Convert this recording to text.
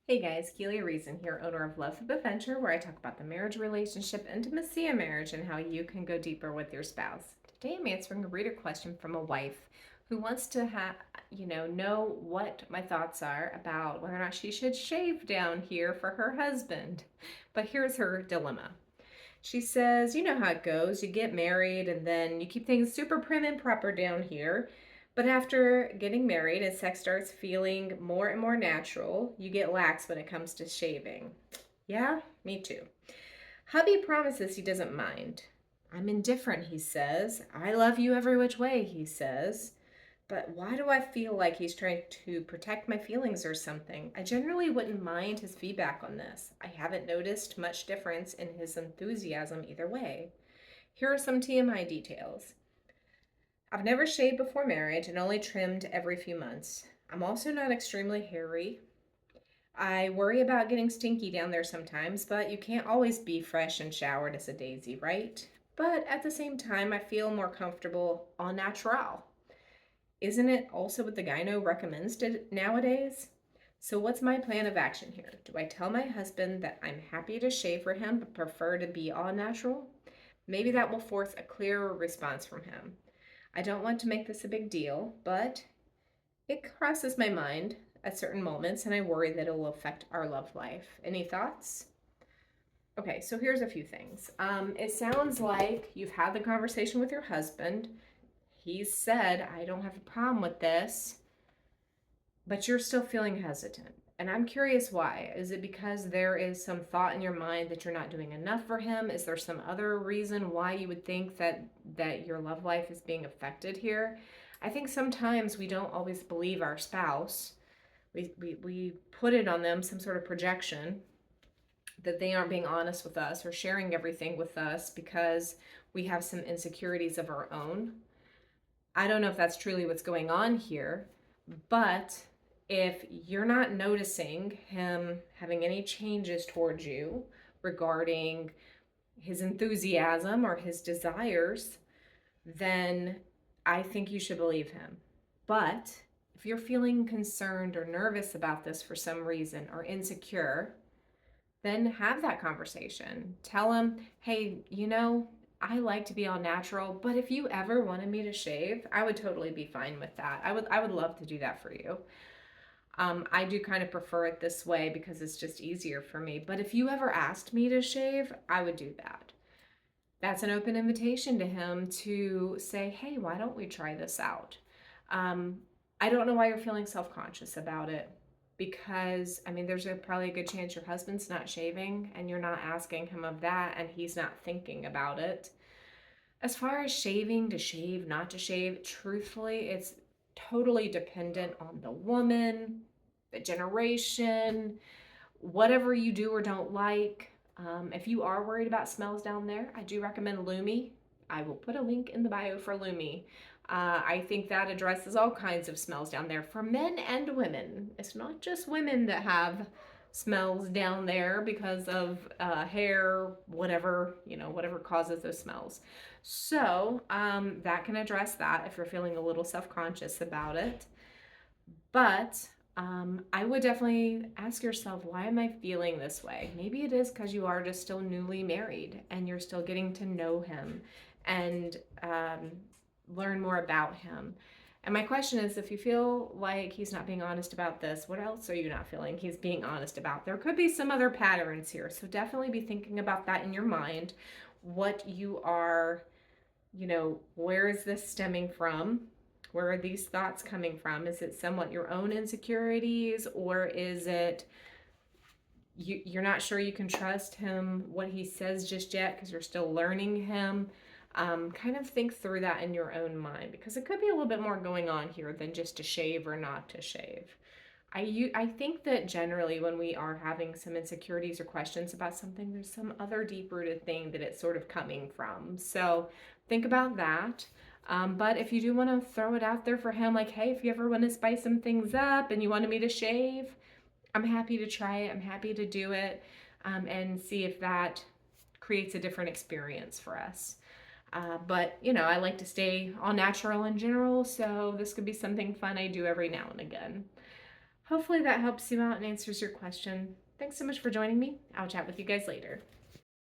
Hey guys, Keely Reason here, owner of Love of Adventure, where I talk about the marriage relationship, intimacy in marriage, and how you can go deeper with your spouse. Today I'm answering a reader question from a wife who wants to know what my thoughts are about whether or not she should shave down here for her husband. But here's her dilemma. She says, you know how it goes. You get married and then you keep things super prim and proper down here. But after getting married and sex starts feeling more and more natural, you get lax when it comes to shaving. Yeah, me too. Hubby promises he doesn't mind. I'm indifferent, he says. I love you every which way, he says. But why do I feel like he's trying to protect my feelings or something? I generally wouldn't mind his feedback on this. I haven't noticed much difference in his enthusiasm either way. Here are some TMI details. I've never shaved before marriage and only trimmed every few months. I'm also not extremely hairy. I worry about getting stinky down there sometimes, but you can't always be fresh and showered as a daisy, right? But at the same time, I feel more comfortable en natural. Isn't it also what the gyno recommends nowadays? So, what's my plan of action here? Do I tell my husband that I'm happy to shave for him but prefer to be all natural? Maybe that will force a clearer response from him. I don't want to make this a big deal, but it crosses my mind at certain moments, and I worry that it will affect our love life. Any thoughts? Okay, so here's a few things. It sounds like you've had the conversation with your husband. He's said, I don't have a problem with this, but you're still feeling hesitant. And I'm curious why. Is it because there is some thought in your mind that you're not doing enough for him? Is there some other reason why you would think that your love life is being affected here? I think sometimes we don't always believe our spouse. We put it on them, some sort of projection that they aren't being honest with us or sharing everything with us because we have some insecurities of our own. I don't know if that's truly what's going on here, but if you're not noticing him having any changes towards you regarding his enthusiasm or his desires, then I think you should believe him. But if you're feeling concerned or nervous about this for some reason or insecure, then have that conversation. Tell him, hey, I like to be all natural, but if you ever wanted me to shave, I would totally be fine with that. I would love to do that for you. I do kind of prefer it this way because it's just easier for me. But if you ever asked me to shave, I would do that. That's an open invitation to him to say, hey, why don't we try this out? Um, I don't know why you're feeling self conscious about it because, I mean, there's probably a good chance your husband's not shaving and you're not asking him of that and he's not thinking about it. As far as shaving, to shave, not to shave, truthfully, it's totally dependent on the woman, the generation, whatever you do or don't like. If you are worried about smells down there, I do recommend Lumi. I will put a link in the bio for Lumi. I think that addresses all kinds of smells down there for men and women. It's not just women that have smells down there because of hair, whatever causes those smells. So that can address that if you're feeling a little self conscious about it. But I would definitely ask yourself, why am I feeling this way? Maybe it is because you are just still newly married and you're still getting to know him and learn more about him. And my question is, if you feel like he's not being honest about this, what else are you not feeling he's being honest about? There could be some other patterns here. So definitely be thinking about that in your mind. What you are, where is this stemming from? Where are these thoughts coming from? Is it somewhat your own insecurities, or is it you're not sure you can trust him, what he says just yet, because you're still learning him? Kind of think through that in your own mind because it could be a little bit more going on here than just to shave or not to shave. I think that generally when we are having some insecurities or questions about something, there's some other deep rooted thing that it's sort of coming from. So think about that. But if you do want to throw it out there for him, like, hey, if you ever want to spice some things up and you wanted me to shave, I'm happy to try it. I'm happy to do it and see if that creates a different experience for us. But, I like to stay all natural in general, so this could be something fun I do every now and again. Hopefully that helps you out and answers your question. Thanks so much for joining me. I'll chat with you guys later.